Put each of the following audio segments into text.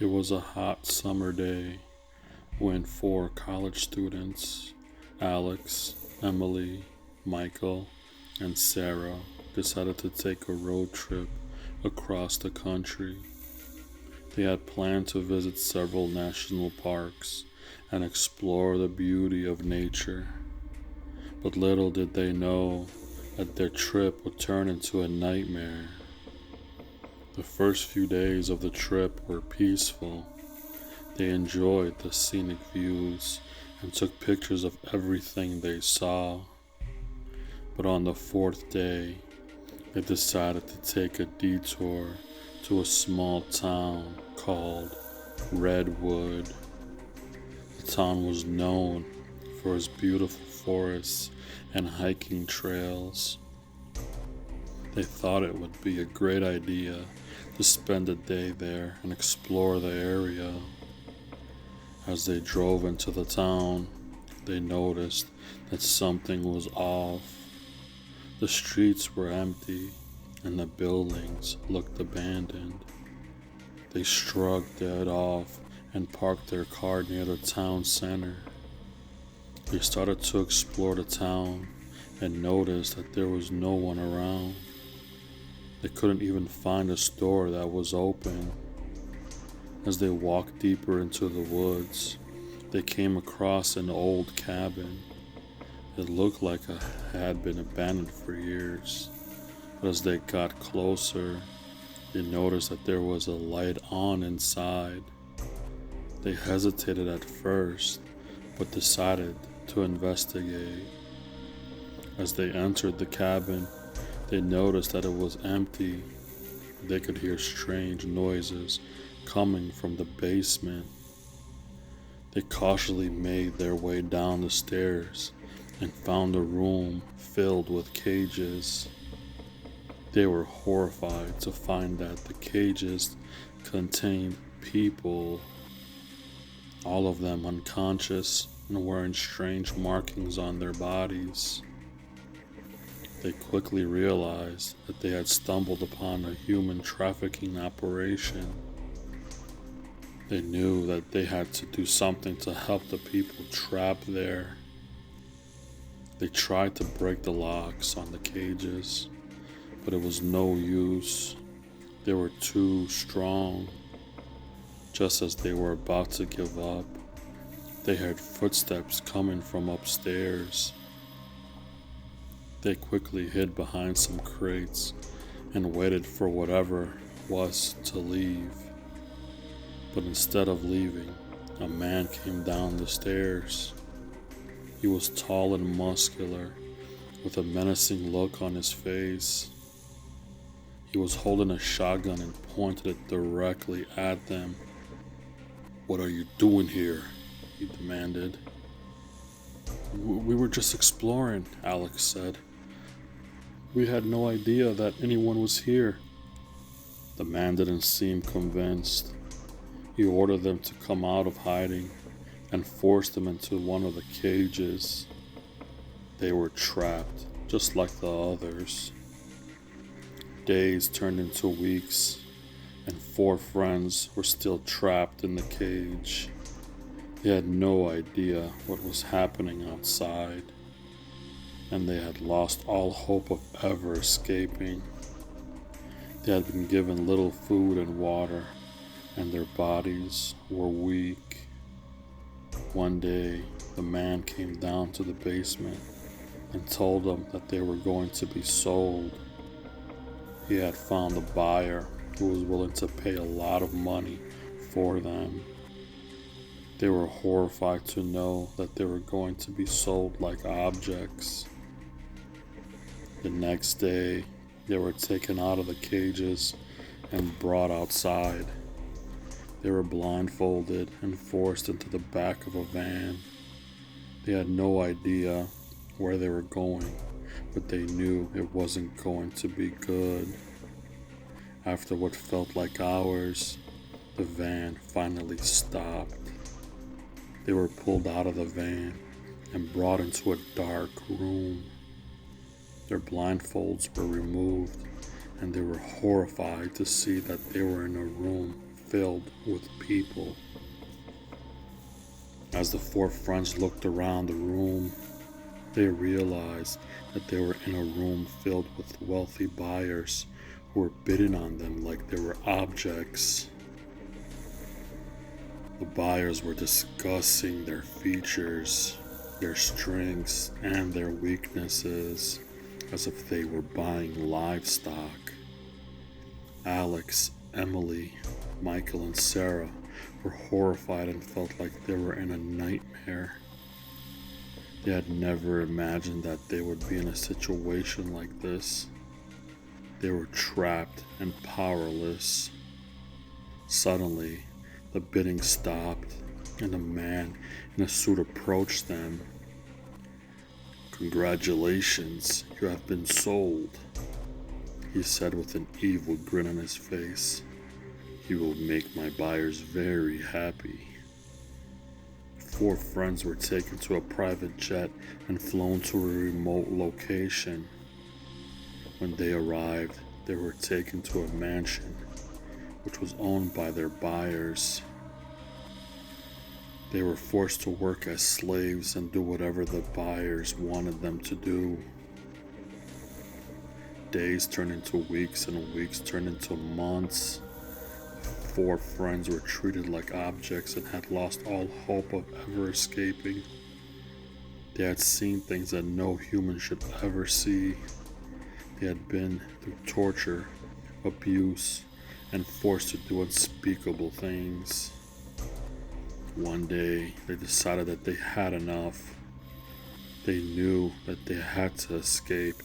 It was a hot summer day when four college students, Alex, Emily, Michael, and Sarah, decided to take a road trip across the country. They had planned to visit several national parks and explore the beauty of nature, but little did they know that their trip would turn into a nightmare. The first few days of the trip were peaceful. They enjoyed the scenic views and took pictures of everything they saw. But on the fourth day, they decided to take a detour to a small town called Redwood. The town was known for its beautiful forests and hiking trails. They thought it would be a great idea to spend a day there and explore the area. As they drove into the town, they noticed that something was off. The streets were empty and the buildings looked abandoned. They shrugged it off and parked their car near the town center. They started to explore the town and noticed that there was no one around. They couldn't even find a store that was open. As they walked deeper into the woods, they came across an old cabin. It looked like it had been abandoned for years. But as they got closer, they noticed that there was a light on inside. They hesitated at first, but decided to investigate. As they entered the cabin, they noticed that it was empty. They could hear strange noises coming from the basement. They cautiously made their way down the stairs and found a room filled with cages. They were horrified to find that the cages contained people, all of them unconscious and wearing strange markings on their bodies. They quickly realized that they had stumbled upon a human trafficking operation. They knew that they had to do something to help the people trapped there. They tried to break the locks on the cages, but it was no use. They were too strong. Just as they were about to give up, they heard footsteps coming from upstairs. They quickly hid behind some crates and waited for whatever was to leave. But instead of leaving, a man came down the stairs. He was tall and muscular, with a menacing look on his face. He was holding a shotgun and pointed it directly at them. "What are you doing here?" he demanded. We were just exploring," Alex said. "We had no idea that anyone was here." The man didn't seem convinced. He ordered them to come out of hiding and forced them into one of the cages. They were trapped, just like the others. Days turned into weeks, and four friends were still trapped in the cage. They had no idea what was happening outside, and they had lost all hope of ever escaping. They had been given little food and water, and their bodies were weak. One day, the man came down to the basement and told them that they were going to be sold. He had found a buyer who was willing to pay a lot of money for them. They were horrified to know that they were going to be sold like objects. The next day, they were taken out of the cages and brought outside. They were blindfolded and forced into the back of a van. They had no idea where they were going, but they knew it wasn't going to be good. After what felt like hours, the van finally stopped. They were pulled out of the van and brought into a dark room. Their blindfolds were removed, and they were horrified to see that they were in a room filled with people. As the four friends looked around the room, they realized that they were in a room filled with wealthy buyers who were bidding on them like they were objects. The buyers were discussing their features, their strengths, and their weaknesses as if they were buying livestock. Alex, Emily, Michael, and Sarah were horrified and felt like they were in a nightmare. They had never imagined that they would be in a situation like this. They were trapped and powerless. Suddenly, the bidding stopped, and a man in a suit approached them. "Congratulations, you have been sold," he said with an evil grin on his face. "You will make my buyers very happy." Four friends were taken to a private jet and flown to a remote location. When they arrived, they were taken to a mansion, which was owned by their buyers. They were forced to work as slaves and do whatever the buyers wanted them to do. Days turned into weeks and weeks turned into months. Four friends were treated like objects and had lost all hope of ever escaping. They had seen things that no human should ever see. They had been through torture, abuse, and forced to do unspeakable things. One day, they decided that they had enough. They knew that they had to escape,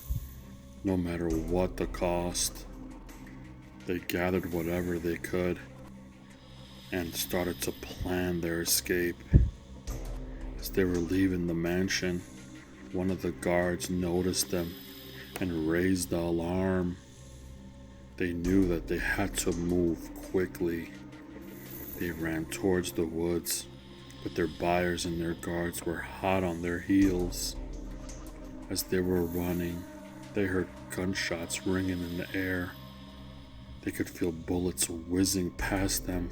no matter what the cost. They gathered whatever they could and started to plan their escape. As they were leaving the mansion, one of the guards noticed them and raised the alarm. They knew that they had to move quickly. They ran towards the woods, but their buyers and their guards were hot on their heels. As they were running, they heard gunshots ringing in the air. They could feel bullets whizzing past them,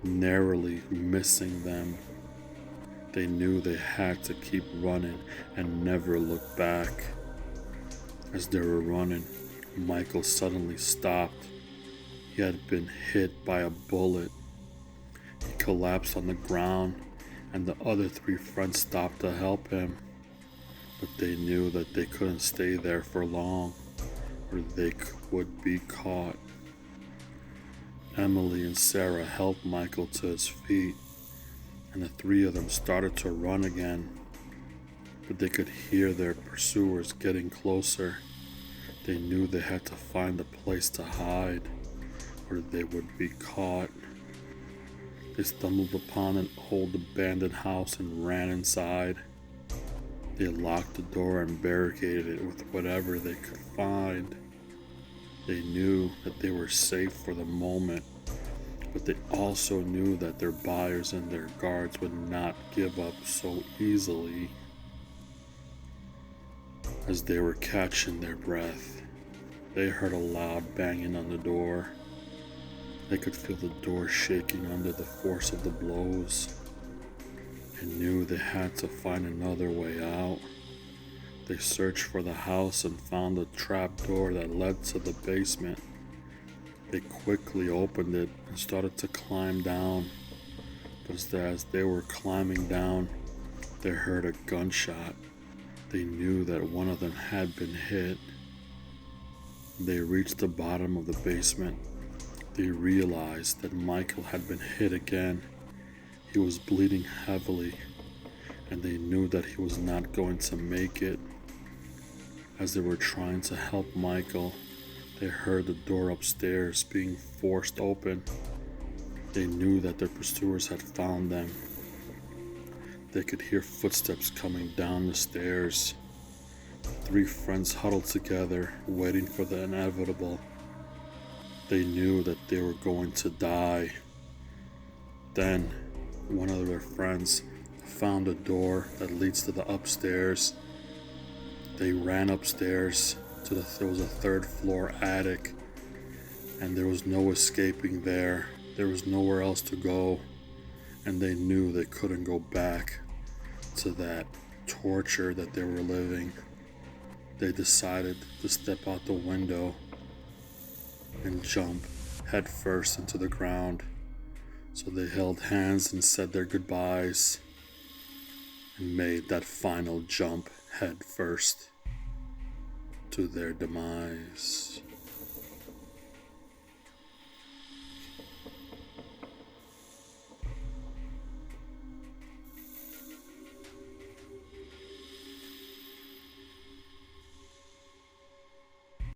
narrowly missing them. They knew they had to keep running and never look back. As they were running, Michael suddenly stopped. He had been hit by a bullet. He collapsed on the ground, and the other three friends stopped to help him. But they knew that they couldn't stay there for long, or they would be caught. Emily and Sarah helped Michael to his feet, and the three of them started to run again. But they could hear their pursuers getting closer. They knew they had to find a place to hide, or they would be caught. They stumbled upon an old abandoned house and ran inside. They locked the door and barricaded it with whatever they could find. They knew that they were safe for the moment, but they also knew that their buyers and their guards would not give up so easily. As they were catching their breath, they heard a loud banging on the door. They could feel the door shaking under the force of the blows. They knew they had to find another way out. They searched for the house and found a trap door that led to the basement. They quickly opened it and started to climb down. But as they were climbing down, they heard a gunshot. They knew that one of them had been hit. They reached the bottom of the basement. They realized that Michael had been hit again. He was bleeding heavily, and they knew that he was not going to make it. As they were trying to help Michael, they heard the door upstairs being forced open. They knew that their pursuers had found them. They could hear footsteps coming down the stairs. The three friends huddled together, waiting for the inevitable. They knew that they were going to die. Then, one of their friends found a door that leads to the upstairs. They ran upstairs there was a third floor attic, and there was no escaping there. There was nowhere else to go, and they knew they couldn't go back to that torture that they were living. They decided to step out the window and jump headfirst into the ground. So they held hands and said their goodbyes and made that final jump headfirst to their demise.